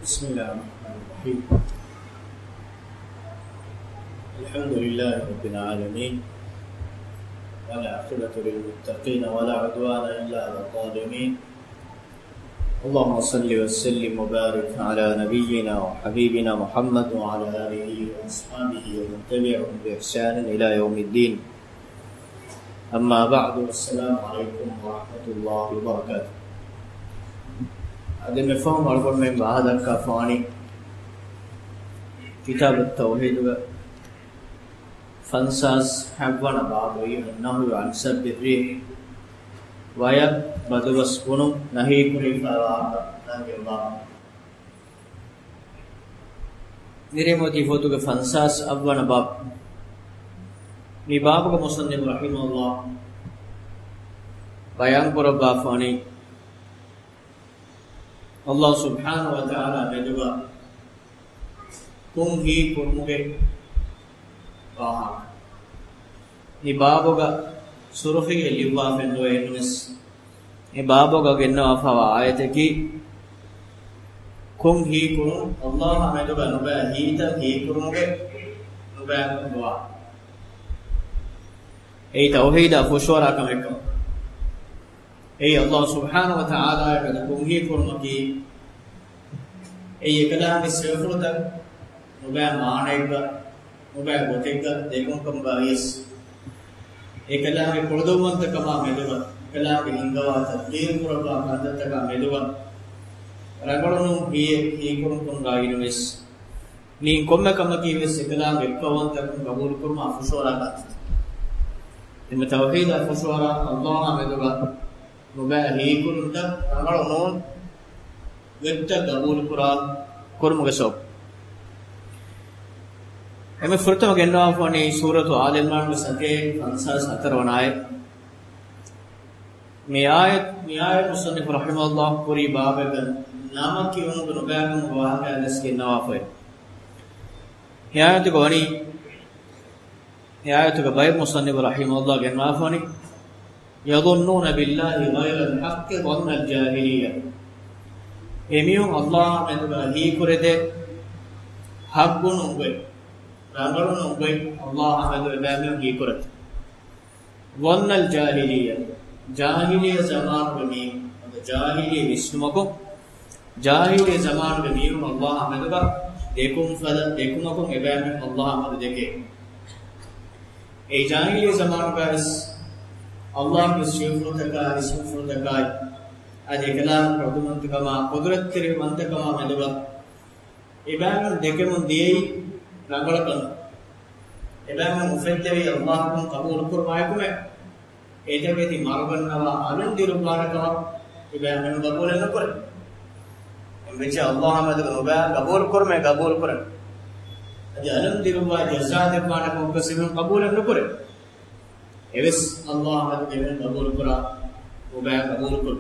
بسم الله الرحمن الرحيم. الحمد لله رب العالمين، والعاقبة للمتقين ولا عدوان إلا على الظالمين. اللهم صل وسلم وبارك على نبينا وحبيبنا محمد وعلى آله وأصحابه ومن تبعهم بإحسان إلى يوم الدين. أما بعد، السلام عليكم ورحمة الله وبركاته. هذا مفهوم أربع من بعد الكافاني كتاب التوحيد فانساس حبنا بابي أنه عن سب الريح ويب بدوس كنو نهي كني فواب نجوا मेरे मोती फोटो के फंसास अव्वन बाब निबाब का मुसन्निफ रहिमहुल्लाह बयान पर बाफानी अल्लाह सुब्हानहु व तआला मेदुगा कुम ही कुर्मुगे वाहा निबाबगा सुरखिगे लिवा फेंदो एनुस निबाबगा ගෙන්නව අෆව ආයතකි कुम ही कुरु अल्लाह मेदुगा नुबा हीත ही कुर्मुगे नुबा नुबा ඒ තවහීද ෆුෂවරා කමෙක ඒ අල්ලාහ් සුබ්හානහු ව තාලා යට කුම්හි කුර්මකි ඒ එකලාගේ සෙවුරුත නුබෑ මානෙක නුබෑ ගොතෙක දෙකොන්කම් බාරිස් එකලාගේ පොළොදොම්මන්තකම මෙලව එකලාගේ හිංගවා තීර පුරපා කන්දතක මෙලව රගලොනු හී කුරුම් ගායිනවෙස් නී කොම්මකම කීවෙස් එකලාගේ එක්කවන්තකම් ගබූල් කුර්ම ෆුෂවරා ගත එම තවහීද ෆුෂවරා අල්ලාහ් මෙලව නුබෑ හී කුරුන්ට රගලොනු වෙත්ත ගබූල් කුරාන් කුර්මගසොප් එමෙ ෆුර්තම ගෙන්නවා වනේ සූරතු ආල ඉම්රාන් සකේ 54 වන ආයත් මේ ආයත් මුසන්නිෆ් රහිමහුල්ලාහ පුරි බාබක නාම කියවනු නුබෑගම වාහකයන්ස් ගෙන්නවා ෆොය ආයත් ගෝනි ආයත් ගබයි මුසන්නිෆ් රහිමහුල්ලාහ ගෙන්නවා වනේ يظنون بالله غير الحق ظن الجاهلية එමියුන් අල්ලාහ් මෙතුගා හී කුරෙදේ හග්ගුණු උඹේ රංගලුණු උඹේ අල්ලාහ් මෙතුගා බෑමියුන් හී කුරත ظن الجاهلية ජාහිලිය සමාන වෙමි අද ජාහිලිය විශ්නුමකෝ ජාහිලිය සමාන වෙමි අල්ලාහ් මෙතුගා දෙකුමකෝ එබෑමියුන් අල්ලාහ් මද දෙකේ ඒ ජාහිලිය සමාන කාස් अल्लाह के शिवफुरतका इसफुरतका अदिकला प्रदुमंतकमा कुदरत्तिरि मंतकमा मेलुगा इबान देकेम दियई रंगलकन इबान मुफद्दरी अल्लाह को कबूल कुरमायकुमे एजवेति मारगन्नवा आनंदिरु बारकवा इबान मेनु कबूल न करे एमचे अल्लाह मेदुगा नुबा कबूल कुरमे कबूल करे अदि आनंदिरु वा जज़ाते बारकवा कसिम कबूल न करे එවස් අල්ලාහ් මෙදෙන කබූල් කරා ඔබෑ කබූල් කර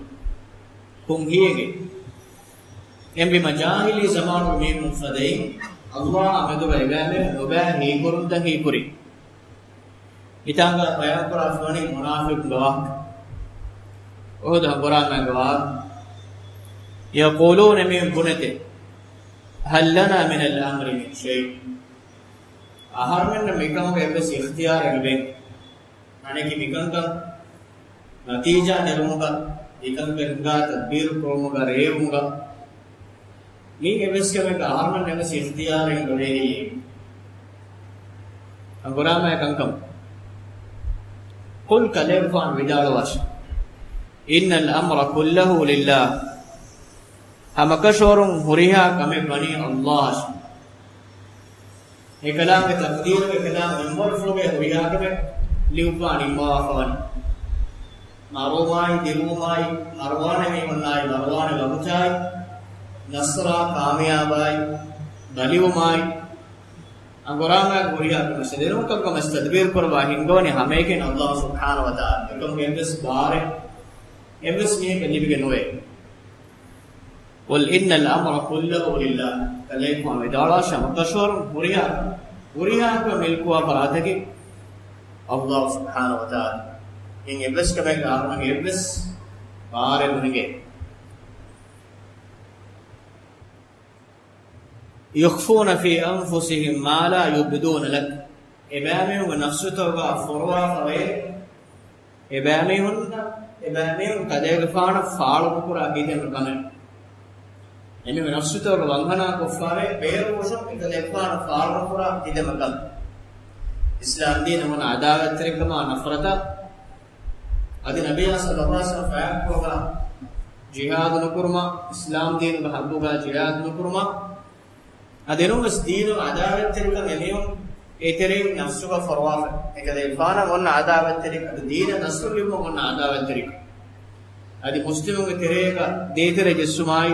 කුම් හියගේ එම්බි මජාහිලි සමානු මේ මුෆදයි අල්ලාහ් මෙදුවා ඉබෑමේ ඔබෑ හී කුරුන්ද හී කුරි ඊතංග බයන් කරා ෆෝනි මුනාෆික් ගවා ඔහද හබරා මගවා යකූලූන මින් බුනතේ හල් ලනා මින අල් අම්රි මින් ෂයි ආහාරෙන් මේකම එබ්බස් ඉඛතියාරෙ ගෙ අනේකි මිකංකම් නතිජා නිර්මුගා ඉකංකංගා තද්බීර් ප්‍රෝමුගා රේමුගා මේ එවස්කමක ආර්මන් නැවස ඉඛතියාරෙන් ගොඩේයි අගොරාම එකංකම් කුල් කලෙෆාන් විදාලවස් ඉන්නල් අම්ර කුල්ලහු ලිල්ලාහ් හමකෂෝරුන් හුරිහා කමෙ බනි අල්ලාහ් එකලාගේ තක්දීර එකලා මෙම්බර් ෆ්ලෝගේ හුරිහා කමෙ लिउपानी माफानी मारोमाई दिलुमाई अरवाने में वन्नाई अरवाने लबुचाई नसरा कामयाबाई दलिउमाई अंगोरामा गुरिया के मसदरों का मस्तदबीर पर वाहिंगो ने हमें के अल्लाह सुब्हानहु व तआला कम एवस बारे एवस में कली भी नोए कुल इन्नल अम्र कुल्लहु लिल्लाह कलेफा विदाला शमकशोर गुरिया को मिलकुआ पराते के अल्लाह सुब्हानहु व तआला इन एब्लिस के बैग आरम एब्लिस बारे बुनिगे يخفون في أنفسهم ما لا يبدون لك إبامهم نفسه فروا فوي إبامهم كذا فانا فعلوا بكرة كده مكمل إنه نفسه وانغنا كفارة بيروشوا كذا فانا فعلوا بكرة كده مكمل إسلام دين من عداوة تركما نفرتا أدي نبي صلى الله عليه وسلم فاعلوا جهاد نكرما إسلام دين بحبوها جهاد نكرما أدينو بس دينو عداوة تركم يميون إتري نفسه فرواف إكذا إفانا من عداوة ترك دين نفسه يوم من عداوة ترك أدي مسلمون تريكا ديتر جسماي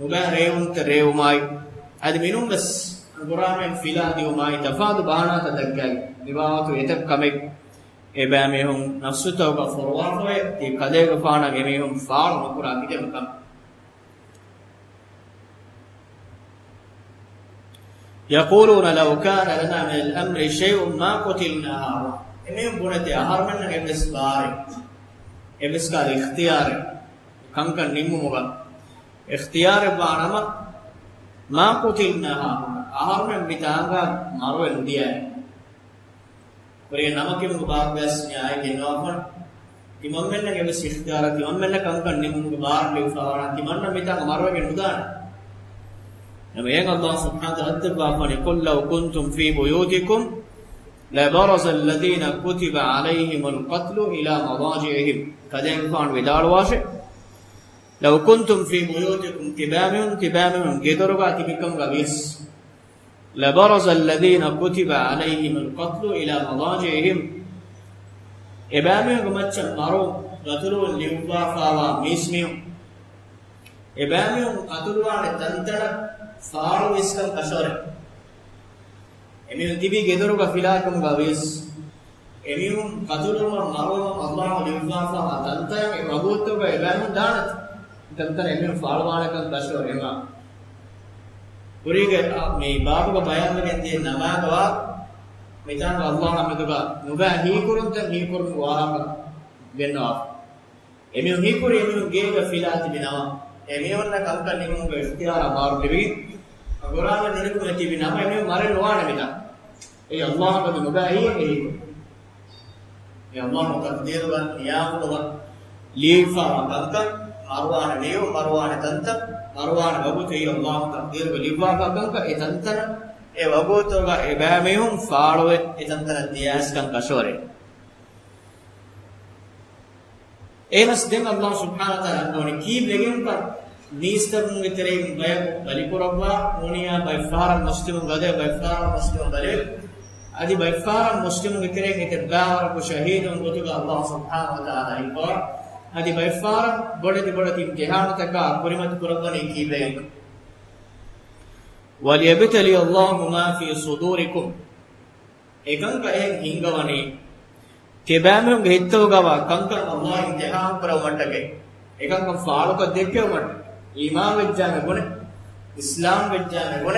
نبأ ريون تريوماي أدي منهم بس القرآن فيلا ديوماي تفاد بانا تدقل نبأه يتكمل إبامهم نفسه فرواف إكذا إفانا يميون فار نقرأ كده مكان يقولون لو كان لنا من الأمر شيء ما قتلنا إنهم بنت أهر من إبس قال اختيار كم كان نمو مغا اختيار بانما ما قتلنا أهر من بتاعنا مارو الديا وريه نمك مغبار بس نهاية جنوافن تمام من إبس اختيار تمام من كم كان نمو مغبار ليفاورا تمام من بتاعنا مارو الديا نبينا الله سبحانه وتعالى قل لو كنتم في بيوتكم لبرز الذين كتب عليهم القتل إلى مضاجعهم كذلك فان ودار واشي لو كنتم في بيوتكم تبامهم قدروا تبكم غبيس لبرز الذين كتب عليهم القتل إلى مضاجعهم إبامهم مچن مارو قتلوا ليوبا فاوا ميسميو إبامهم قتلوا على تنتر فارو اسكم كشور එමිහුන් තිබී ගෙදරක ෆිලාකම් ගවිස් එමිහුන් කතුරුම මරවම අල්ලාහ් ලිව්වාෆා අතන්තය රබුත්තක එබැමු දානත් තන්තර එමිහුන් ෆාල්වානකම් දශෝ එමා පුරිගේ මේ බාබුක බයන්ගෙන් තිය නමාගවා මිතන් අල්ලාහ් මෙතුක නුබා හීකුරුන්ත හීකුරුන් වාහක වෙනවා එමිහුන් හීකුරු එමිහුන් ගේක ෆිලාති බිනවා එමිහුන් කම්කන් නිමුගේ ඉස්තියාර මාරු දෙවි قرآن نريد أن تبين أما إنه مارن نوعنا بنا إيه الله قد نبأي إيه الله مقدر بان يأخذ بان ليفا تنتا مروان ليو مروان تنتا مروان بابوت إيه الله مقدر ليفا تنتا إيه تنتا إيه بابوت إيه باميهم فارو إيه تنتا دياس كان كشوري إيه نسدين الله سبحانه وتعالى أنه كيف لجيم بان نيستم مترين باليكوربا مونيا بايفار مسلم غده بايفار مسلم بالي ادي بايفار مسلم مترين يتبار وشهيد وتوغ الله سبحانه وتعالى يقول ادي بايفار بڑے بڑے امتحان تک پرمت قربانی کی بین وليبتلي الله ما في صدوركم එකං කයෙන් හිංගවනේ තෙබෑමෙන් ගෙහිත්තෝගවා කංක Allah ඉම්තිහාන් කරවමටගේ එකං ෆාලුක දෙකවමට ईमान विज्ञान गुण इस्लाम विज्ञान गुण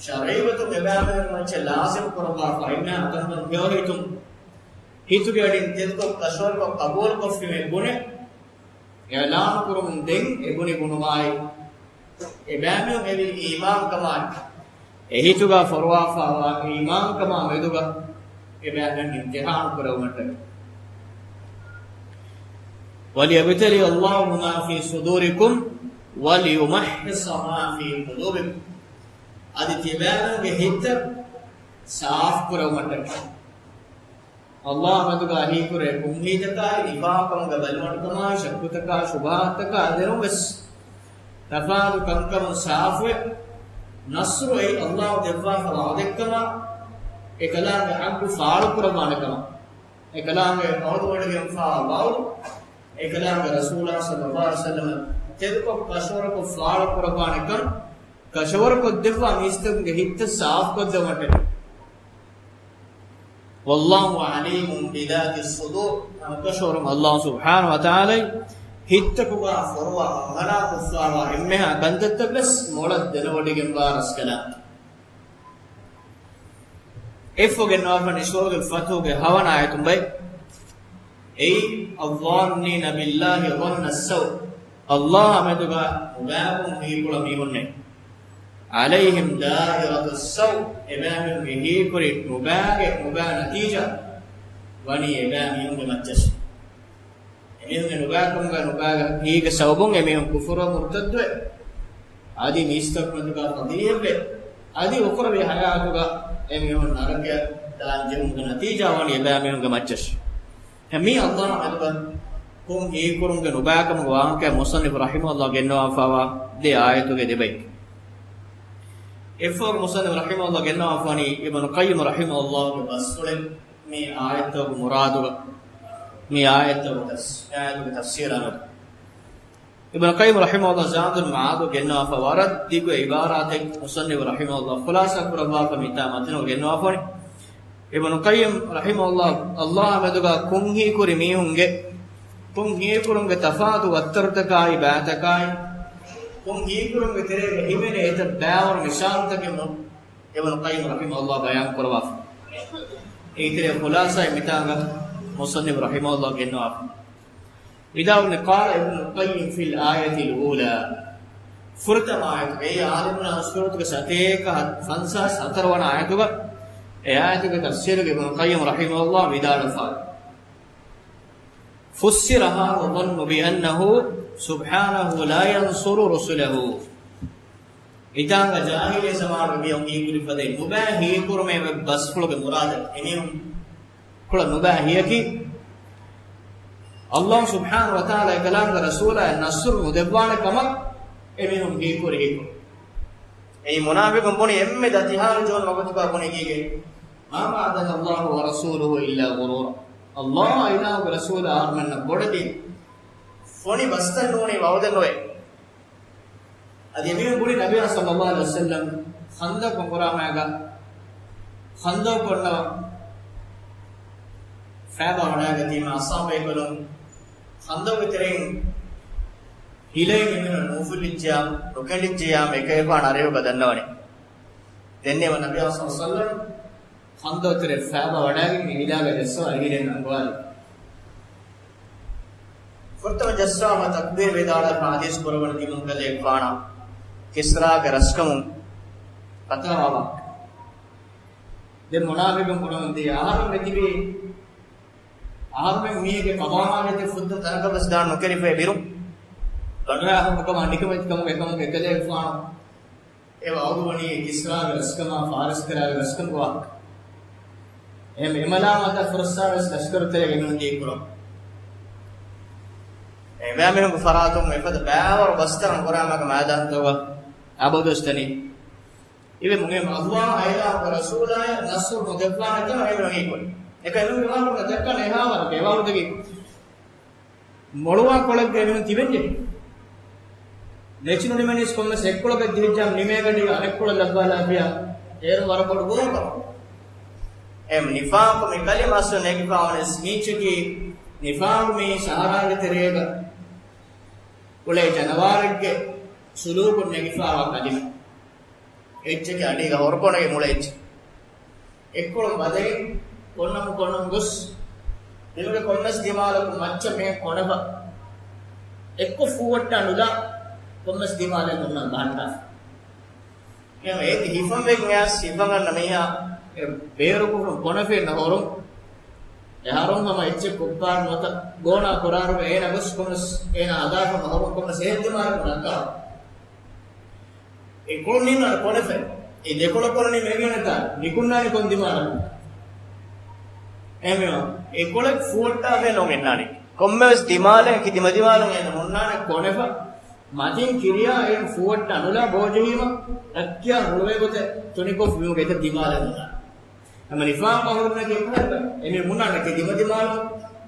शरीयत मेबामे मंच लाजिम करवा फाइना तन क्यों तुम हितु के अडिन तेल को कशोर को कबूल को फिमे गुण ऐलान करो दिन ए गुणी गुणवाई ए बामे मेरी ईमान कमाल ए हितुगा फरवा फावा ईमान कमा मेदुगा ए बामे इम्तिहान करो मत وليبتلي الله ما في صدوركم وليمحص ما في قلوبكم ادي تبانا بهت صاف کرو مت الله مدغا هي كره اميدتا نفاقم گبلمٹکما شکتکا شبہتکا ادرو بس تفاد كم صاف نصر اي الله دوا فوادكما اكلام عبد فاعل قربانكما اكلام اور وڑگم فاعل එකලාම රසූලා සල්ලල්ලාහු අලයිහි වසල්ලම තෙදක කෂවරක ෆාල කුර්බානකම් කෂවරක දෙවා මිස්තගේ හිත සාෆ් කොද්දමට والله عليم بذات الصدور කෂවරම අල්ලාහ් සුබ්හානහු වතාලයි හිතකුවා ෆරවා මනා කුෆාවා එම්මෙහා ගන්දත්තබස් මොලත් දනවඩගෙන් බාරස් කළා එෆෝගෙන් නෝෆන් ඉස්වෝගේ ෆතෝගේ හවනායතුම් බයි أي الظانين بالله ظن السوء الله مدغا مباب في كل ميونه عليهم دائرة السوء إمامهم يهيكري مباع نتيجة وني إمامهم بمجس إمامهم نباع هيك سوبون إمامهم كفر مرتد هذه ميستقبل قضية هذه أخرى بحياتها إمامهم نرجع تانجم نتيجة وني إمامهم بمجس همي الله أكبر كم هيكرون نباعكم وانك مصنف رحمه الله جنوا فوا دي آية كده بيت إفور مصنف رحمه الله جنوا فاني ابن قيم رحمه الله بسلم مي آية مراد مي آية تفسير أنا ابن قيم رحمه الله زاد المعاد جنوا فوارد ديكو عبارات مصنف رحمه الله خلاصة كربا فميتا متنو جنوا فاني ابن قيم رحمه الله مدغا كونهي كريميونغه كونهي كرونغه تفاضل وترتكاي باتكاي كونهي كرونغه تريغه هيمنه ايت باور مثالتك ابن قيم رحمه الله بيان كروا ايتري خلاصه ميتاغا مصنف رحمه الله جنوا اذا قال ابن القيم في الايه الاولى فرتما اي عالمنا اسكرتك ساتيك فنسا سترون ايتك آياتك تفسير ابن القيم رحمه الله بدال الفاظ فسرها وظن بأنه سبحانه لا ينصر رسله إذا جاهل زمان بيوم يقول فدي مباهي كرمه بس فلوك مراد إنهم كل مباهي كي الله سبحانه وتعالى كلام الرسول النصر مدبان كما إنهم هيكور أي منافق بني أمد أتهار جون مبتبا بني كي ما وعدنا الله ورسوله إلا غرورا الله إله ورسول آمنا بودي فوني بستنوني وعودنوي أديمين بودي نبي صلى الله عليه وسلم خندق قرامعا خندق قرنا فابا هناك تيما أصاب يقولون خندق ترين هيلين من نوفل الجام ركن الجام إكيفان أريو بدنوني دنيا النبي صلى الله عليه وسلم خندق تري فابا هناك هيلاك جسوا هيلين أنقوال فرتم جسوا ما تكبير بدارة حديث قربان دي منك ليكوانا كسرا كرسكم قطع بابا ده منافقم قربان دي آهار متبي آهار में उन्हीं के कमामा में ते फुद्द तनका बस दान नौकरी पे बिरु कन्या हम कम निकम एकम एकले फान एव आगुवनी किस्रा रस्कमा फारस करा रस्कम को एम इमला माता फरसा लश्कर ते गेन दी करो एवा में फरातो में फद बावर बस्तर कुरामा का मैदान तो अबोदस्तनी इवे मुगे अल्लाह आयला रसूला नसर मुदफान तो एम नहीं कोई එකම විවාහක දැක්ක නේහාවර ඒවවුදගේ මොළුවා කොළක් ගෙවෙන තිබෙන්නේ नेचुरली मैंने इसको में सेकुलर के दिहजम निमेगडी अनेकुल लब्बालाबिया एर वरपड़ गोर एम निफाक में कलिमा से नेगिफावन स्मीच की निफाक में सहारा के तेरेगा उले जनवार के सुलूक नेगिफावा कलिमा एच के अडीगा होरकोने के मुळे एच එක්කොල බදේ කොන්නම ගොස් දෙලක කොන්නස් දිමාලක මච්ච මේ කොනබ එක්ක ෆුවට අනුලා කොන්නස් දිමාලෙන් උන්න බහන්නා එම ඒ හිෆම් වෙක් න්යාස් හිෆම් ගන්න මෙහා බේරුකු කොනෆේ නහොරුම් එහාරුම් මම එච්ච කුප්පාර මත ගෝනා කොරාරු එන ගොස් කොන්නස් එන ආදාක නහොරුම් කොන්නස් ඒ දිමාලක නක්කා ඒ කොන්නින කොනෆේ ඒ දෙකොල කොරණි මේගෙනත නිකුන්නානි කොන් දිමාලක එමෙව ඒ කොලක් ෆුවට්ටා වේ නොගෙන්නානි කොම්මස් දිමාලේ කි දිමදිමාලෙන් එන මොන්නානේ කොනෙෆ මදින් කිරියා ඒ ෆුවට්ට අනුලා බෝජීම අක්කිය හොලවේ ගොත තුනිකෝ ෆියෝ ගෙත දිමාලෙන් අම නිෆා පහුරන කෙකරද එමෙ මුන්නානේ කි දිමදිමාල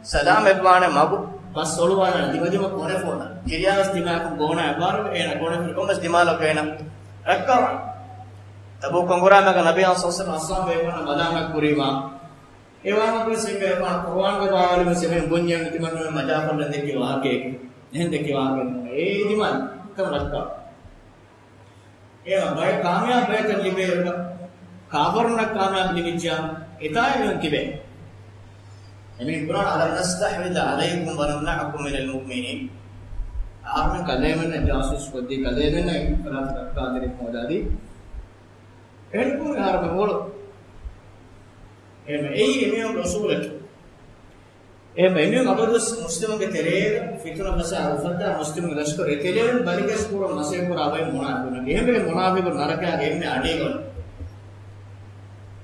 සදාම එබ්වානේ මගු බස් ඔළුවාන දිමදිම කොනෙෆෝන කිරියාස් දිමාක ගෝනා අපාර එන කොනෙෆ කොම්මස් දිමාලක එන රක්කව तबो कंगुरा में नबी सल्लल्लाहु अलैहि वसल्लम वेवना मदामक कुरीमा एवाम को सिंगे पान कुरान के बावली में से बुनिया में तिमन में मजा पर देखि वाके नहीं देखि वाके ए दिमान कम रखा ए भाई कामयाब है कर लिबे काबर न कामयाब लिबिजा इताय में किबे एमिन कुरान अला नस्तहविद अलैकुम व नमनअकुम मिनल मुमिनीन आपने कले में जासूस को दी कले में नहीं फरात रखा तेरे मौदादी එන්කුන් ආරම මොළ එයි එමියෝ රසූලක එමියෝ අබදුස් මුස්ලිම්ගේ තෙරේ ෆිතුන බසා උෆද්දා මුස්ලිම් ලෂ්කර එතෙලෙන් බලිකස් පුර මසේ පුර අබයි මුනාෆිකුන එහෙම මුනාෆිකු නරකයාගේ එන්නේ අඩේගොන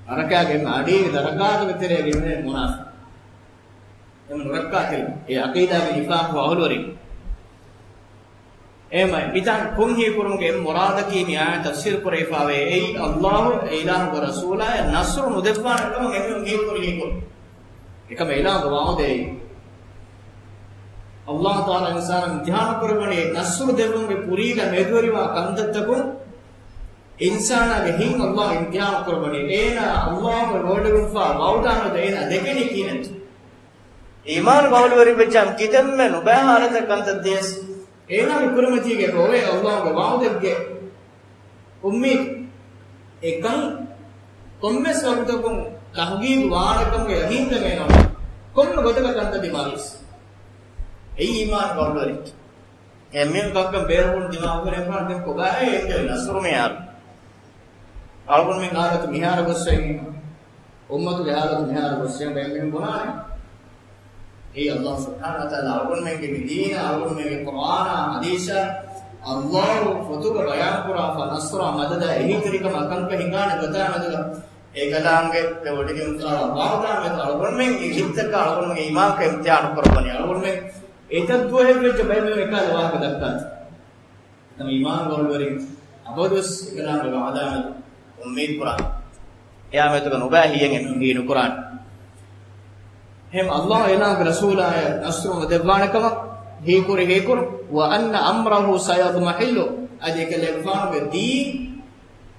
නරකයාගේ එන්නේ අඩේ දරකාත විතරේ ගෙන්නේ මුනාෆික එම නරකාතේ ඒ අකීදාගේ නිෆාක් වහලවරි එමයි පිටන් කුන්හි කුරුන්ගේ මුරාදකී න්‍යාය තෆ්සීර් කුරේෆාවේ ඒ අල්ලාහ් ඉලාහ් ව රසූලා නස්රු මුදෆාන කම එමෙ හි කුරි කුර එකම ඉලාහ් ගවාදේ අල්ලාහ් තාලා ඉන්සාන ධ්‍යාන කරවනේ නස්රු දෙවුන්ගේ පුරීලා මෙදුවරිවා කන්දත්තකු ඉන්සානගේ හින් අල්ලාහ් ධ්‍යාන කරවනේ ඒන අල්ලාහ් වඩගුෆා වෞදාන දේන දෙකෙනි කිනත් ඊමාන් වවලවරි බචම් කිදම්ම නුබහාරත කන්දද්දේස් ඒනම කුරුමතිගේ රෝවේ අල්ලාහ්ගේ වෞදෙක්ගේ උම්මි එකන් කොම්මස් වරුතකුම් තහගීබ් වාරකම්ගේ යහින්ද මේනවා කොන්න ගොඩක කන්ද දිමාරිස් ඒ ඊමාන් වවලවරි එම්මෙන් කක්කම් බේරුන් දිමාව කරේ පාරෙන් කොබායේ එන්නේ නසරුමේ යාර අල්ගොන් මෙන් ආරත මිහාර ගොස්සේ උම්මතු ගහලතු මිහාර ගොස්සේ බෙන්ගෙන් බොනානේ ඒ අල්ලාහ් සුබ්හානහු වතාලා අල්ගොන් මෙන්ගේ දීන අල්ගොන් මෙන්ගේ කුර්ආන හදීස අල්ලාහ් ෆතුව බයාන් කුරා ෆනස්ර මදද එහිතරිකම අකංක හිඟාන ගතානද ඒකලාංගේ දෙවඩිකින් වාවදාම අල්ගොන් මෙන්ගේ හිතක අල්ගොන් මෙන්ගේ ඊමාන් ක ඉම්තිහාන කරවන්නේ අල්ගොන් මෙන් ඒතද්වහෙ වෙච්ච බයිමෙ එකල වාක දක්කත් තම ඊමාන් වලවරි අබදුස් එකලාංගේ වාදාම උම්මීද් කුරාන් එයා මෙතක නොබෑ හියෙන් එන්නේ කුරාන් هم الله إله رسوله نصر ودبانكما هيكور وأن أمره سيضمحل أجيك لفان بدين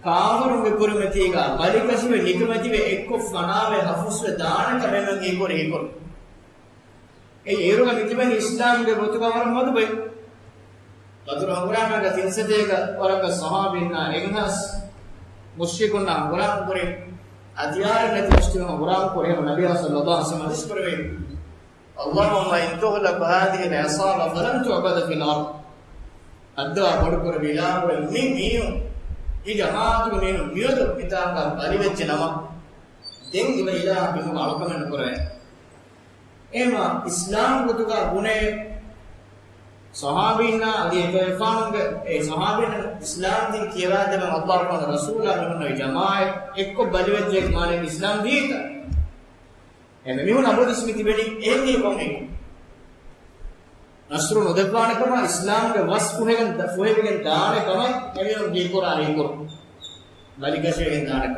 كافر بكرمتيغا بالكسب نكمتي إكو فناوه حفظ دانك بمن هيكور ඒ ඒරුග මිතිබෙන් ඉස්ලාම්ගේ ප්‍රතිපවර මොකද බයි ලතුරු හංගුරාමක තින්සදේක වරක සහාබින්නා එන්හස් මුස්ලිකුන් හංගුරාම කරේ අධ්‍යාර නැති මුස්ලිම් හංගුරාම කරේ නබි සල්ලල්ලාහු අලයිහි වසල්ලම් හදිස් කරේ اللهم إن تغلب هذه العصابة فلن تعبد في الأرض අද්දා බඩ කර විලාම මේ මියු ඊ ජමාතු මේ මියුද පිටාක පරිවෙච්ච නම දෙන් ඉවයිලා බිමු අලකමන කරේ එම ඉස්ලාම් ගුතුක ගුණේ සහාබින්නා අදී තෙෆානුග ඒ සහාබින් ඉස්ලාම් දින් කියලා දෙම අල්ලාහ් වන රසූලා මෙන්න ජමායි එක්ක බලිවෙච්ච එක් මානේ ඉස්ලාම් දීක එමෙ මිහුන අබුදු ස්මිති බෙලි එන්නේ කොහේ නස්රු නොදෙපානකම ඉස්ලාම්ගේ වස් කුහෙන් ෆොහෙගෙන් දානේ තමයි එමියෝ දී කුරානි කුර බලිගෂයෙන් දානක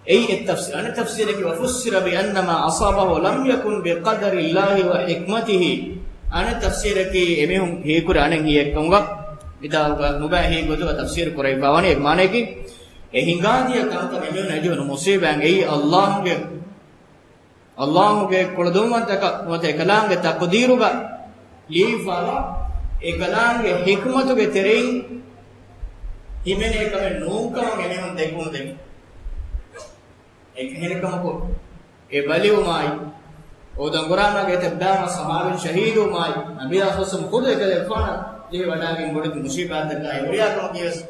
أي التفسير أنا تفسيرك وفسر بأنما أصابه لم يكن بقدر الله وحكمته أنا تفسيرك إمهم هي قرآن هي كونغا إذا مباهي قدوا تفسير قرآن بواني معنى كي هنگادي كم كم إمهم نجوا نمصيبة أي الله के कुलदुमन तक मते कलाम के तकदीर का लीफाला ए कलाम के हिकमत के तेरे हिमेने कमे नोका एमهم देखो दे एक हेरकम को ए बलिउमाई ओ दंगुराना के तब्दाम सहाबन शहीदुमाई नबी असम खुद के फना जे वडा के बड़ी मुसीबत का एरिया को केस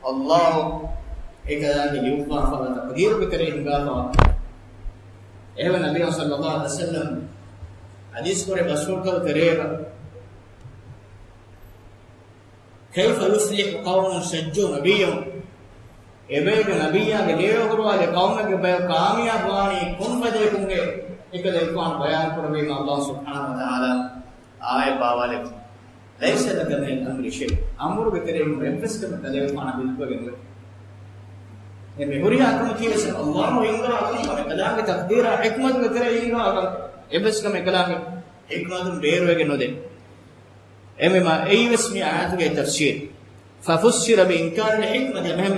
अल्लाह एक के लीफा फला तकदीर के तेरे हिंगा एवं नबी सल्लल्लाहु अलैहि वसल्लम हदीस को मशहूर कर करेगा كيف يفلح قوم شجوا نبيهم एबेग नबिया के लेव करवाले कौम के बय कामयाब वाणी कौन बजे कुंगे एक देखवान बयान करवे में अल्लाह सुब्हानहु व तआला आए बावाले ليس لك من الامر شيء امر بكره रेफरेंस के देखवान बिल्कुल එමෙ හොරියා කම කියස අල්ලාහ් ඉංගා අකම කලාගේ තක්දීර හික්මත් විතර ඉංගා අකම එබස් කම කලාගේ හික්මතුන් බේරවෙගෙ නොදෙ එමෙ මා ඒවස් මි ආයතුගේ තෆ්සීර් ففسر بإنكار الحكمة مهم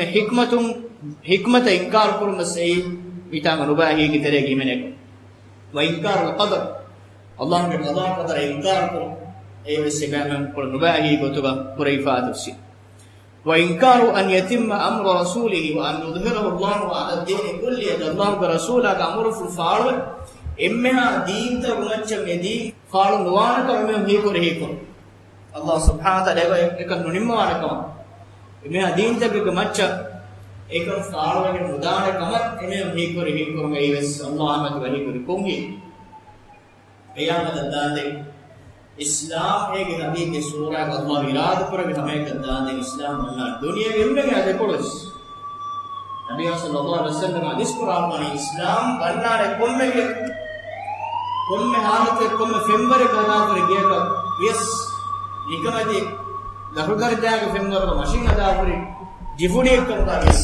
حكمة إنكار كرم السيد بتاع نباهي كتريكي منك وإنكار القدر الله من قضاء قدر إنكار كرم أي بالسبب كل نباهي كتبه كريفا تفسير وإنكار أن يتم أمر رسوله وأن يظهره الله على الدين كله الله برسوله أمر في الفعل إما دين تغمتشم يدين فعل نوانك ومهم هيكور الله سبحانه وتعالى يقول ننمى عنكم إما دين تغمتشم ඒකම ෆාරෝගේ මුදානේ කමත් එමෙ හීකුරුම ඒවස් අල්ලාහ් මත වහීකුරු කොංගි क़यामत දාන්නේ ඉස්ලාම් ඒගේ නබීගේ සූරා අල්ලාහ් ඉරාද කරගෙන තමයි දාන්නේ ඉස්ලාම් අල්ලාහ් දුනියාවේ ඉන්නේ අද පොළොස් නබී සල්ලල්ලාහු අලයිහි වසල්ලම හදීස් කුරානයේ ඉස්ලාම් ගන්නානේ කොම්මේ हालत කොම්මේ ෆෙම්බර ගානවර ගියක යස් නිකමදී දහුගර්ජාගේ ෆෙම්බර මෂින් අදාපරි ජිෆුඩි එක්කම ගායස්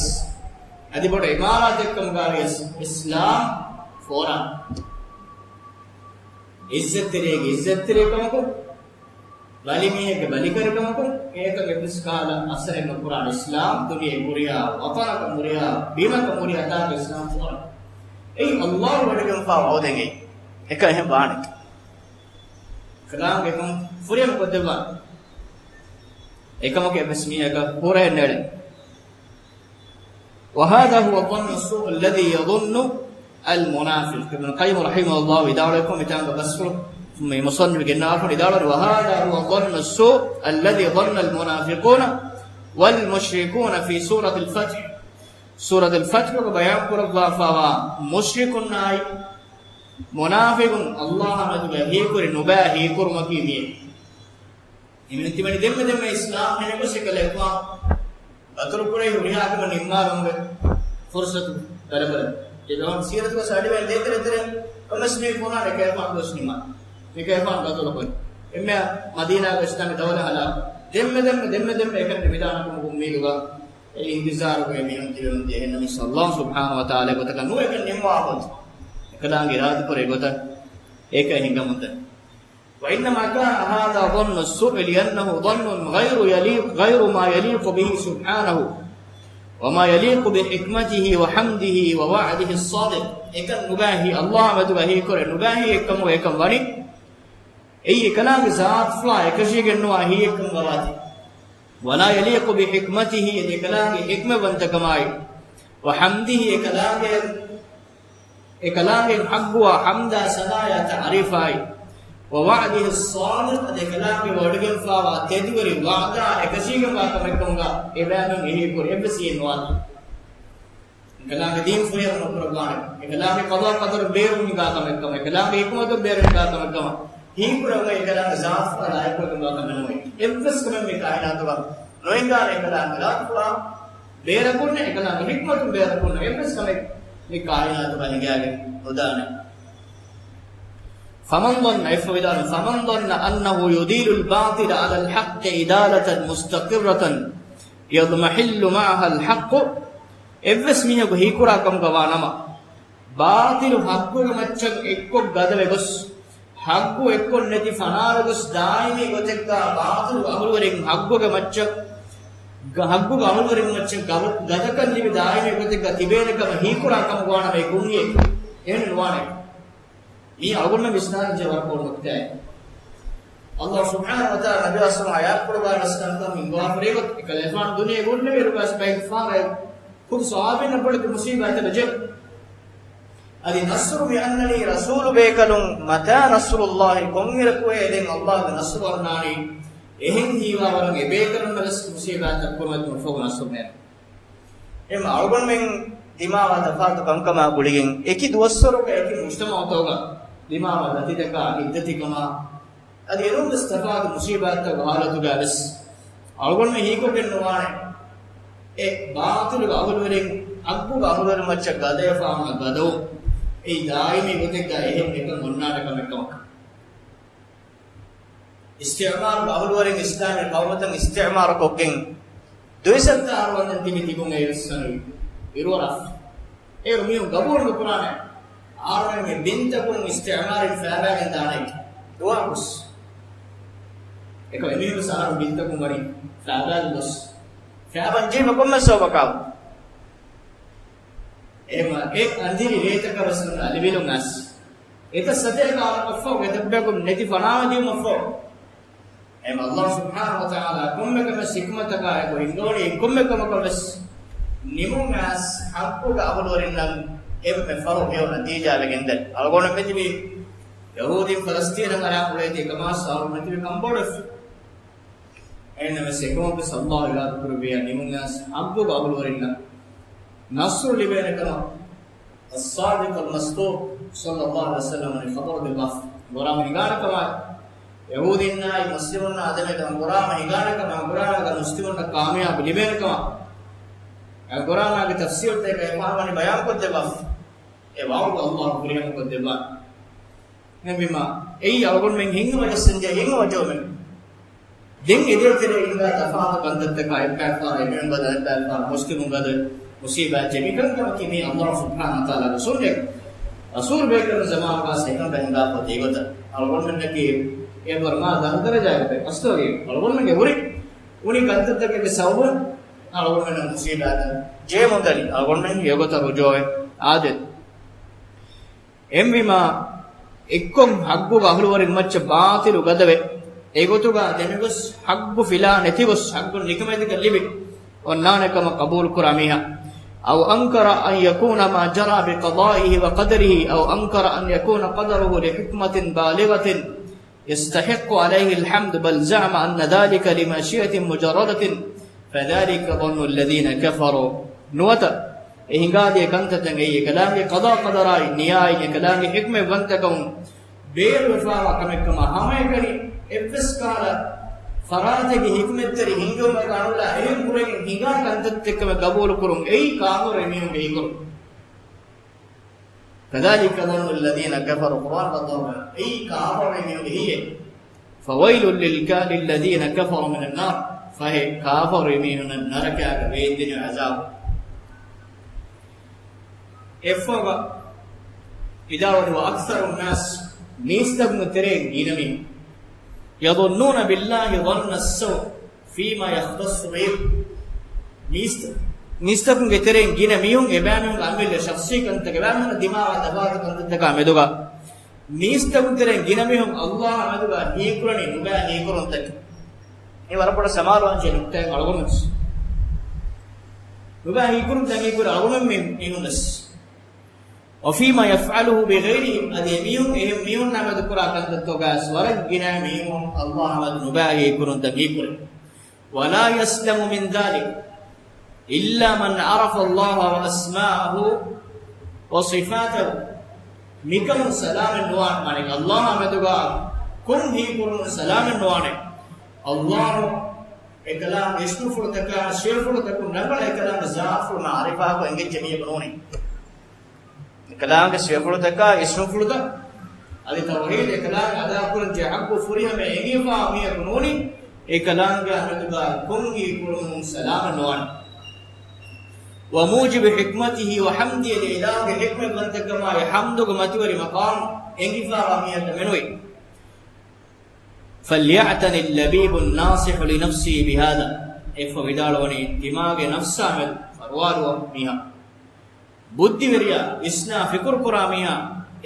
අදිබොඩ ඉමාරාත් එක්කම ගායස් ඉස්ලාම් ෆෝරා ඉස්සෙත්තරේකමකෝ වලිමියගේ බලිකරකමකෝ ඒකගේ පිස්කාල අසරෙන් කුරාන ඉස්ලාම් දුනියේ කුරියා වතනක මුරියා බීමක මුරියා තාක ඉස්ලාම් ෆෝරා ඒ අල්ලාහ් වඩගම් පාවෝදෙගේ එක එහෙම බාණක් කලාම් එකම ෆුරියම් කොද්දවා එකමක එබස්මියක ෆෝරා නෙඩ وهذا هو الظن السوء الذي يظن المنافق ابن القيم رحمه الله وداولكم يتعامل بسفر ثم يمصنف الجنافر يداول وهذا هو الظن السوء الذي ظن المنافقون والمشركون في سورة الفتح سورة الفتح بيان الله فوا مشرك ناي منافق الله مدغ هيكور نباهي كرمكي مي ඉමින් තිබෙන දෙන්න ඉස්ලාම් නෙමෙයි සිකලෙපා අතුරුපුරේ උරියාකම නිම්මාරංග ෆුර්සත් දරබල ජීවන් සියරතුක සාඩිවල් දෙතර කමස්නේ කොනා රකේපා දොස්නිමා මේකේපා ගතලකොයි එම්ම මදීනා ගස්තන දවල හලා දෙන්න එකෙන් විදානකම කුම්මීලුගා ඒ ඉන්තිසාර වේ මියන් තිරන් දෙහෙන්න මිස් අල්ලාහ් සුබ්හානහු වතාලා ගොතක නුවේක නිම්වාවොත් එකදාගේ රාජපුරේ ගොත ඒක හිඟමුත وإنما كان هذا ظن السوء لأنه ظن غير ما يليق به سبحانه وما يليق بحكمته وحمده ووعده الصادق إكن نباهي الله مدبهي كر نباهي إكم وإكم غني أي كلام ذات فلا إكشيك النواهي إكم غواتي ولا يليق بحكمته إذا كلام حكمة بنتكماي وحمده إكلام حق وحمد سنايا تعريفاي ووعده الصادق ده كلام ورغن فاوا تدوري وعدا اكسيغم واكمكمغا ايبانم ايكور ابسين وان كلام دين فير نقربان كلام قضاء قدر بيرم نغاكمكم كلام حكمت بيرم نغاكمكم هيكورغا كلام ذات فلايكوكم واكمنوي ابس كم مي كائناتوا نوينغا كلام ذاتوا بيركون كلام حكمت بيركون ابس كم مي كائناتوا نيغاගේ උදාහරණ فمن ظن أنه يدير الباطل على الحق إدالة مستقرة يضمحل معها الحق إبس مينه هيكورا كم غوانما باطل حق مچن එක්කො ගදවෙගොස් حق එක්කො නැති ෆනාරගොස් දායිමේ ගොතෙක්කා باطل අහුලවරින් حقගේ මච්ච حقගේ අහුලවරින් මච්ච ගදකන් නිවි දායිමේ ගොතෙක්කා තිබේනකම හීකුරා කම ගවන මේ කුණියේ එහෙන නුවානේ ये अगुण विस्तार जवाब को लगता है अल्लाह सुब्हानहु व तआला नबी असम आयात पढ़वा रस्ता का मिंगवा परेगत कलेफान दुनिया गुण मेरे पास बैग फार है खुद सवाबे न पड़ के मुसीबत बजे अदि नस्र बि अन्ननी रसूल बेकलुम मता नस्रुल्लाह कोंगिर कोए देन अल्लाह नस्र वरनानी එහෙන් ජීවා වරන් එබේකරන රස් මුසීබත් කොමත් ෆෝ නස්ර මේ එම අගොන් මෙන් දිමාවා දෆාත කංකම ගුලිගෙන් එකි දුවස්සරක එකි මුස්තමවතෝගා දිමාවා දතිතක ඉද්දතිකම අද එරුම් දස්තෆාද මුසීබත් වහලතු ගාලස් අගොන් මෙ හීකො දෙන්නවානේ ඒ බාතුල ගහුලවරින් අක්බු ගහුලවර මච්ච ගදේෆාම ගදෝ ඒ දායිමි ගොතෙක් එහෙන් එක මොන්නාටකම එකම ඉස්තිමාර් ගහුලවරින් ඉස්ලාමේ කවමතන් ඉස්තිමාර් කොක්ගෙන් දෙවිසන්තාර වන්දන් තිබිතිගුන් ඒ විශ්සනුයි ඉරවරස් ඒ රුමිය ගබෝන කුරානේ ආරණේ බින්තකුන් ඉස්තිමාරින් ෆාබාගෙන් දානයි දුවකුස් එක එමිනු සාර බින්තකුන් වරින් ෆාබාල් දොස් ෆාබන් ජීව කොම්මසෝබකව එම එක් අන්දිරි රේතක වසන අලිවිලුන් අස් එත සතේ කාල අෆෝ ගදබ්බකුන් නැති ෆනාවදීම අෆෝ එම අල්ලාහ් සුබ්හානහු වතාලා කොම්මකම සික්මතක අය ඉන්දෝනි කොම්මකම කොමස් නිමුංගස් හක්කුග අවලවරින් නම් එම්ම ෆරෝ මෙව නතිජා වෙගෙන්ද අලගොන මෙතිවි යහූදීන් ෆලස්තීන කරා පුලේති කමාස් ආරු මෙතිවි කම්බෝඩස් එන්නම සෙකෝම් සල්ලාහු අලයිහි වසල්ලම් නිමුංගස් හක්කුග අවලවරින් නම් نصر لبينكم الصادق المصدوق صلى الله عليه وسلم من خبر بالبعث غرام هيغانكما يهودنا مسلمون ادمكم غرام هيغانكما غرام مسلمون كامياب لبينكما غرام کے تفسیر تے کہ امام نے بیان کو دے بس اے واو اللہ کریم کو دے با نبیما ائی اگون میں ہنگ وجہ سنجے ہنگ وجہ میں دین ادھر تیرے انگا تفاہ بندت کا امپیکٹ ہے میں بدل ہے مسلموں کا مصیبت جمیکن کہ میں اللہ سبحانہ تعالی کو سن دے رسول بیکر زمان کا سیکن بہنگا کو دے گتا اگون میں کہ یہ فرما دندر جائے تے استو یہ اگون میں کہ ہوری انہی بندت کے سبب اگون میں مصیبت جے مندلی اگون میں یہ گتا رجوع ہے عادت එම්විමා එක්කොම් හග්ගු ගහලුවරින් මච්ච බාතිලු ගදවේ ඒගොතුගා දෙමිගොස් හග්ගු ෆිලා නැතිගොස් හග්ගු නිකමෙදික ලිබි ඔන්නානකම කබූල් කුරාමිහා أو أنكر أن يكون ما جرى بقضائه وقدره أو أنكر أن يكون قدره لحكمة بالغة يستحق عليه الحمد بل زعم أن ذلك لمشيئة مجردة فذلك ظن الذين كفروا نوتا ehingadi kantatan ei kalange qada qadarai niyai kalange hikme vantakam beer wafawa kamekama hamayekani evskala farate gi hikmetteri hingum kanula ehim kuregen hinga kantat ekkama qabul kurum ei kaamur emiyum beikor kadhalika dhannu alladhina kafaru qur'an qadama ei kaamur emiyum hiye fawailul lilladhina kafaru min an-nar fa kafaru emiyun naraka veedinu azab إفوغا إذا هو أكثر الناس نيستغن ترين إنمي يظنون بالله ظن السوء فيما يختص به نيستغن ترين إنميهم إبانهم أمل شخصي كنت إبانهم دماغ دبار كنت تكامدوغا نيستغن ترين إنميهم الله أمدوغا نيكرني نبا نيكرن تك إيه وربنا سمالوان شيء نكتاك ألغمس نبا نيكرن تنيكر ألغمم من إنونس وفيما يفعله بغيرهم أدميهم إهم ميون نام ذكرا كنت توغاس ورجنا ميهم الله مد نباهي كرن تبيكر ولا يسلم من ذلك إلا من عرف الله وأسماءه وصفاته مكم سلام النوان مالك الله مدغا كن هي كرن سلام النوان الله إكلام يشنفر تكا شيرفر تكون نبل إكلام زافر معرفة وإنجي جميع بنوني كلامك سيفلو تكا يسنفلو تا ادي توحيد كلام ادا كون جحق فريها ما يغيفا مي كنوني اي كلامك احمدغا كونغي كون سلام نوان وموجب حكمته وحمده لله حكمه بنتكما يحمدك متوري مقام يغيفا مي منوي فليعتني اللبيب الناصح لنفسه بهذا اف ودالوني دماغ نفسا من فروارو ميها බුද්ධි වෙරියා ඉස්නා ෆිකුර් කුරාමියා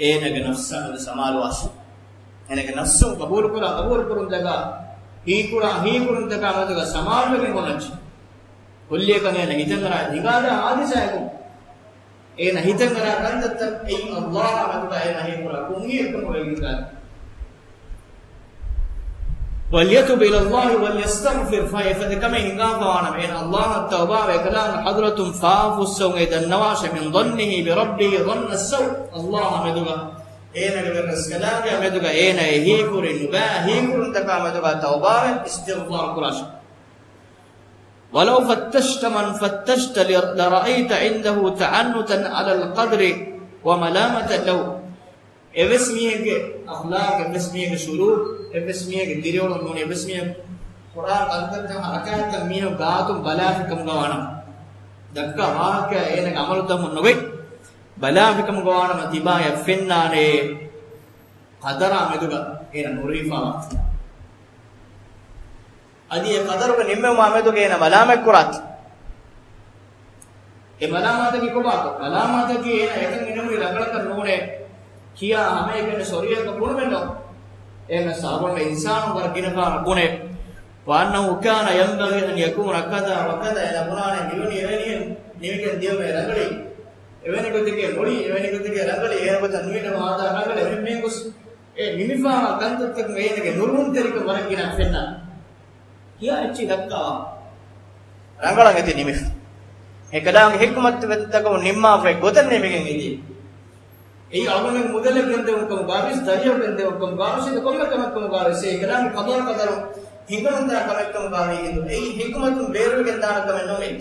ඒනගේ නෆ්ස අද සමාලවාස එනගේ නෆ්ස කබූල් කුරුන් දගා හීකුරුන් දගා මදගා සමාල්වගේ මොනච් කොල්ලිය කනේ නහිතංගරා දිගාදා ආදිසයකු ඒ නහිතංගරා කන්දත් ඒ අල්ලාහ මදගා ඒ නහිකුරා කුංගියකම වෙගිතා وليتوب إلى الله وليستغفر فكما هنغافوانا بين الله التوبة وكلام حضرة فافوسون إذا النواش من ظنه بربه ظن السوء الله مدوغا إينا لبرس كلام مدوغا إينا هيكور النبا هيكور انتقا مدوغا توبة استغفار قراش ولو فتشت من فتشت لرأيت عنده تعنتا على القدر وملامة له إبسميك أخلاق إبسميك شروط إبسميك ديريون نون إبسميك قرآن أنتم حركات مينو غاتم بلافكم غوانا دكا واك إنك عملتم نوي بلافكم غوانا متبا يفنانه قدرا مدوغا إن نوريفا أدي قدرك نيمم مامدوغا إن بلامك كرات إيه بلاماتك كوباتو بلاماتك إن يكن نيمم لغلك نونه किया हमें के सोरिया का गुण में लो ए मैं साबन में इंसान पर गिनका गुणे वान्ना उकान यंबगि अन यकून कदा वकदा इला पुराने निवनी एवेनियन निविकन दियो में रंगली एवेनि गोतिके मोड़ी एवेनि गोतिके रंगली ए बत निविन मादा रंगली में कुछ ए निमिफा कंत तक में के नुरुन तरीक वरगिना फेन्ना किया अच्छी धक्का रंगला गति निमिफ ekadaange hikmat vettako nimma fe gotanne megen idi ei algomen mudale gende ukam gavis dariyo gende ukam gavis de komme kamakkum gavis ei ekadaange qadar qadar hingunta kamakkum gavis idu ei hikmatum beru gendana kamen no ei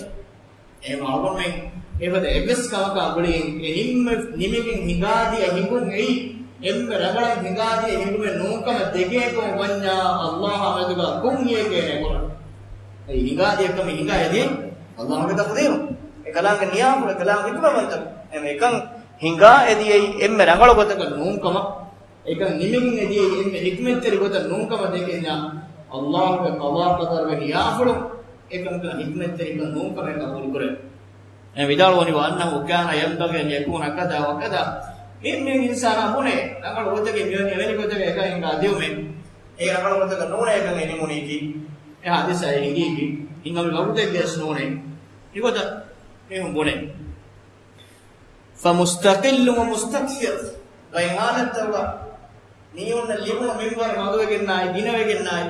em algomen evade eges kamaka guli nimegen hingadi hingun ei emme ragalan hingadi hingume nokama dege ko wanya Allah amaduga kunye kene ko ei hingadi ekam hingadi Allah amaduga taqdir ekalaange niyamul ekalaange hikmawantam em ekan hinga ediyei emme rangalo gotaka nunkama ekan nimegin ediyei emme hikmetteri gota nunkama dekenya Allah ge qada qadar ge niyafulu ekan ka hikmetteri ka nunkama ka purukure em vidalwani wa annahu kana yanbaghi an yakuna kada wa kada emme insana mune rangalo gotake miyoni eveni gotake ekan hinga adiume e rangalo gotaka nune ekan eni muniki e hadisa hingiki hingam lawute ges nune igota ehum bone فمستقل ومستكثر بينانه توا نيون ليمو منبر مدوගෙන්නයි ගිනවෙගෙන්නයි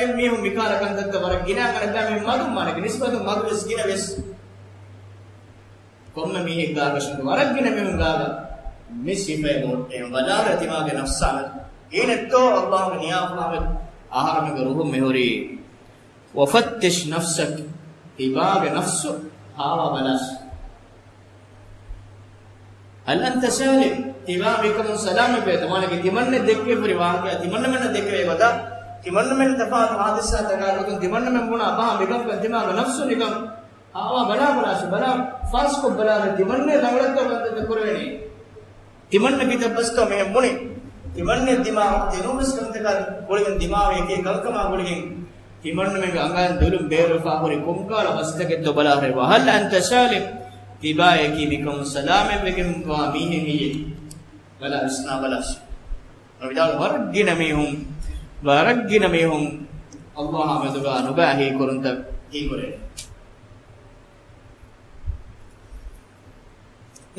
එම් මිහු මිකාර කන්දත්ත වර ගිනා කරද්දා මේ මදු මානක නිස්බතු මදු වෙස් ගින වෙස් කොම්ම මිහි ගාගෂන් වර ගින මෙමු ගාග මිසිෆේ මො එම් බදාර තිමාගේ නෆ්සාන ඒනතෝ අල්ලාහ් නියාෆාව ආහාරමක රුහ මෙහොරි වෆත්තිෂ් නෆ්සක් ඉබාගේ නෆ්සු ආවා බලස් هل انت سالم تمامكم سلام पे तुम्हारे के तिमन्ने देख के परिवार के तिमन्ने में देख के बता तिमन्ने में तफा हादिसा तगार तो तिमन्ने में बुना बा बिगम का दिमाग नफ्स निगम आवा बना बना से बना फर्स्ट को बना तिमन्ने लगड़त तो बंद तो करवेनी तिमन्ने की तबस तो मैं बुने तिमन्ने दिमाग तिनुस कम तगार गोलिगन दिमाग एक एक कलकमा गोलिगन तिमन्ने में अंगान दुलुम बेर फाहरी कुमकाल मस्तके तो बला रे हल انت سالم tibae ki mikum salame begem wa mihe hiye wala isna wala abidal wargina mehum Allah amaduga nubahi kurunta hi kore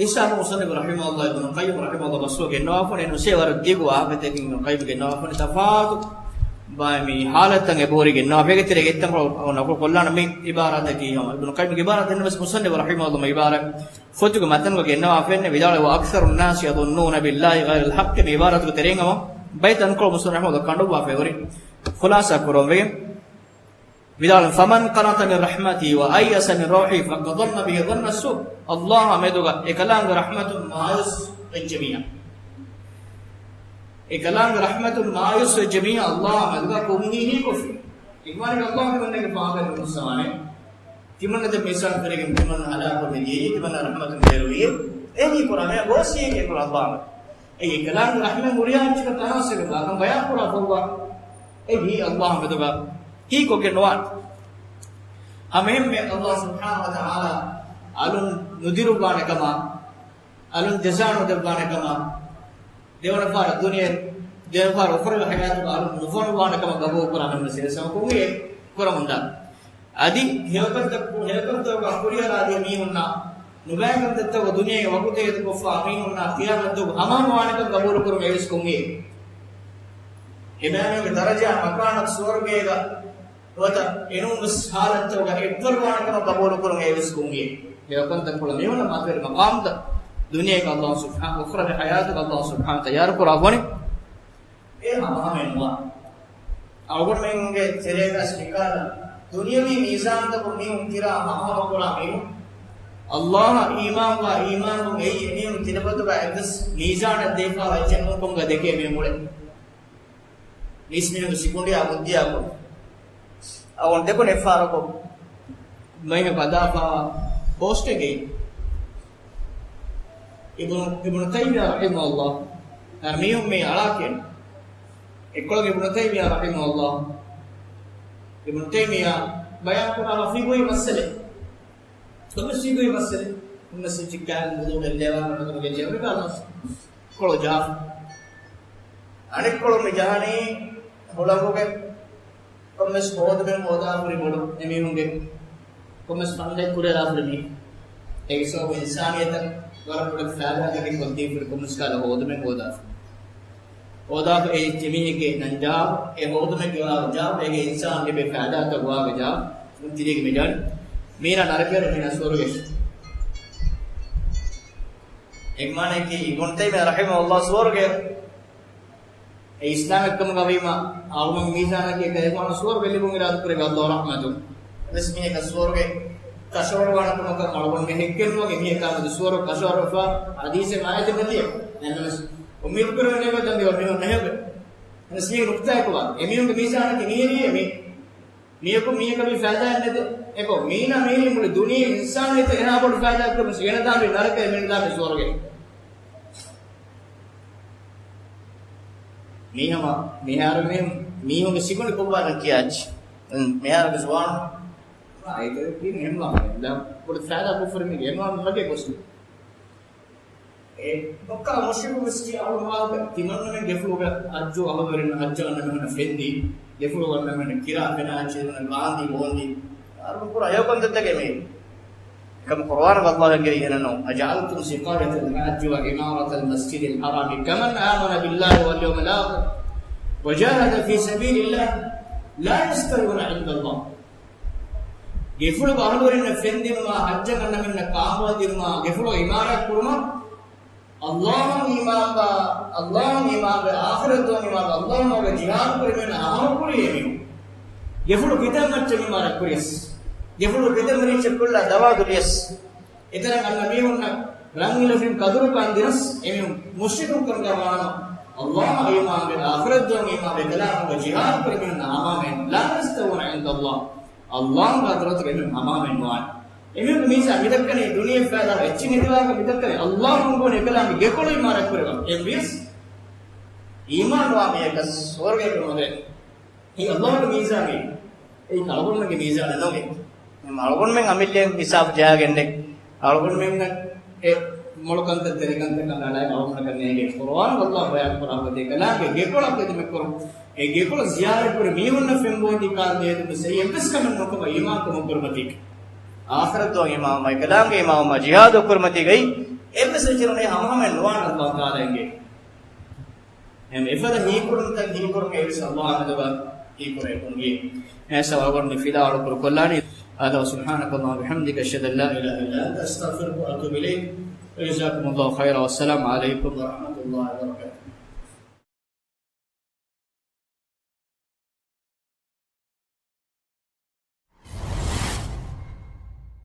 isa musannif rahimahullah ibn qayyim rahimahullah basuge nawafone no se war digu ahmete kin qayyim ge nawafone tafadu baami halatan e borige no afegetere gettam ona ko kollana me ibarat ki hama ibn qayyim ge ibarat den bas musannif rahimahullah ibarat fotugo matan ko genna afenne vidale wa aktharun nas yadunnuna billahi ghayra al-haqq me ibarat ko terengama baitan ko musannif rahimahullah kandu wa fevori khulasa korove vidale faman qanata min rahmati wa ayasa min ruhi faqad dhanna bihi dhanna as-su Allah ameduga ekalang rahmatun ma'as al-jami'a ekalaang rahmatun maayus jami'a Allah madga kumni hi kofi ikmar Allah ke bande ke paagal musane timanna de misal karege timanna ala ko diye timanna rahmatun deruye ehi qur'an me bosi ke qur'an Allah ei ekalaang rahmat muriya chika tanase ke bagam bayan pura forwa ehi Allah madga hi ko ke noat amehem me Allah subhanahu wa ta'ala alun nudiru bane kama alun jazanu de bane kama devana far dunia devana far ukhra hayat baru nufon wana kama gabo qur'an me se sama ko ye koramunda adi helkar to kuriya radi mi hunna nubayan to dunia wakute ko fa mi hunna kiyamat to amam wana ka gabo ko meis ko ye ebane ke daraja makan swarge ga wata enu mishalat to ga edwar wana ka gabo ko meis ko ye helkar to ko me hunna mater maqam da दुनिया का अल्लाह सुब्हान उखरा हयात का अल्लाह सुब्हान तैयार को रावने ए हमें हुआ अगर मेंगे चलेगा स्वीकार दुनियावी मीज़ान तक नहीं उनकीरा हमारा को रामें अल्लाह ईमान का ईमान को यही नहीं उनकीरा तो का एक्स मीज़ान देखा वचन को का देखे में मुड़े इसमें सिकुंडी आबुद्दी आबु और देखो नेफारो को मैं पता पा पोस्ट गई Ibn Taymiyyah rahimahullah armiyum me alaken ekkolge Ibn Taymiyyah rahimahullah Ibn Taymiyyah bayan kurana fi koi masale to si koi masale unna se chikkan mudu lewa manu ge jewe kana kolo jaf anek kolo me jahani holango ge kommes bod me moda puri bodo nemi hunge kommes pande kure ra puri ekso insaniyat वरपुर फैला के कोंती फिर को मुस्काल होद में होदा ए जमीन के नंजाब ए होद में के जाब ए इंसान के फैला तो हुआ के जाब तिरे के मिडन مينا نركير مينا سورغش إجمانا كي ابن تيمية رحمه الله سورغير إسلام كم قبيما أو من ميزانا كي كيفان سورغ اللي بميراد كريم الله رحمته رسمي كسورغ كشور وانا كم كم ألوان مهكين وكي ميه كام سورغ كشور فا حديث ما يجمعيه نحن أمير كريم نبى تندي أمير نهبه رسمي نقطة كوا أمير كميزانا كي ميه أمي ميه كم ميه كبي فائدة نده إكو مينا ميه مول الدنيا إنسان itu ena bol فائدة كم سيانا دام نارك أمير دام سورغ ميهما ميهار ميهو بسيكون كوبا نكياج ميهار بزوان itu ini hemla dah buat faedah kufur ni hemla lagi kosti bakal musyrik mesti awal awal timang mana geflu ke ajo awal berin ajo anda mana fendi geflu anda mana kira kena ajo mana landi bondi aru pura ayo kan tete kemi كم قرآن الله جريه لنا أجعلتم سقاية الحج وإمارة المسجد الحرام كمن آمن بالله واليوم الآخر وجاهد في سبيل الله لا يستوون عند الله يفعل بحلورين فندم ما حج كنا من كامل ما يفعل إمارة كرما الله إمام آخرة إمام الله ما بجهاد كرمنا أمر كريم يفعل كتاب مجمع إمارة كريس يفعل كتاب مريش كل دواء كريس إذا كان نبينا رانغ لفين كدر كاندينس إمام مشرك كرنا معنا الله إمام آخرة إمام كلام بجهاد كرمنا أمام لا يستوون عند الله الله قدرت كريم أمام وان إمام ميزا ميدكني الدنيا فعلا إتشين إدواك ميدكني الله مقول كلام يقول إمارة كريم إمبيس إيمان وامي كس ورقة كمودة هي الله ميزا مي أي كلامون من ميزا لنومي मालूम में अमिल्य हिसाब जाया गंडे मालूम में मुल्कन ते तेरिकन ते कनाडा मालूम न करने के कुरान वल्लाह बयान कुरान को देखला के गेकोल आपके में करो ए गेकोल जियारत पर मीवन न फिल्म बोली काल दे तो सही एमएस का मन को ईमान को मुकरमती आखिरत तो इमाम है कलाम के इमाम जिहाद कुरमती गई एमएस ने हम में नवान अल्लाह ताला देंगे हम इफर ही कुरन तक ही कुरन के अल्लाह ने दबा ही कुरे होंगे ऐसा अगर निफिदा और कुरलानी هذا سبحانك اللهم وبحمدك اشهد ان لا اله الا انت استغفرك واتوب اليك وجزاكم الله خيرا والسلام عليكم ورحمه الله وبركاته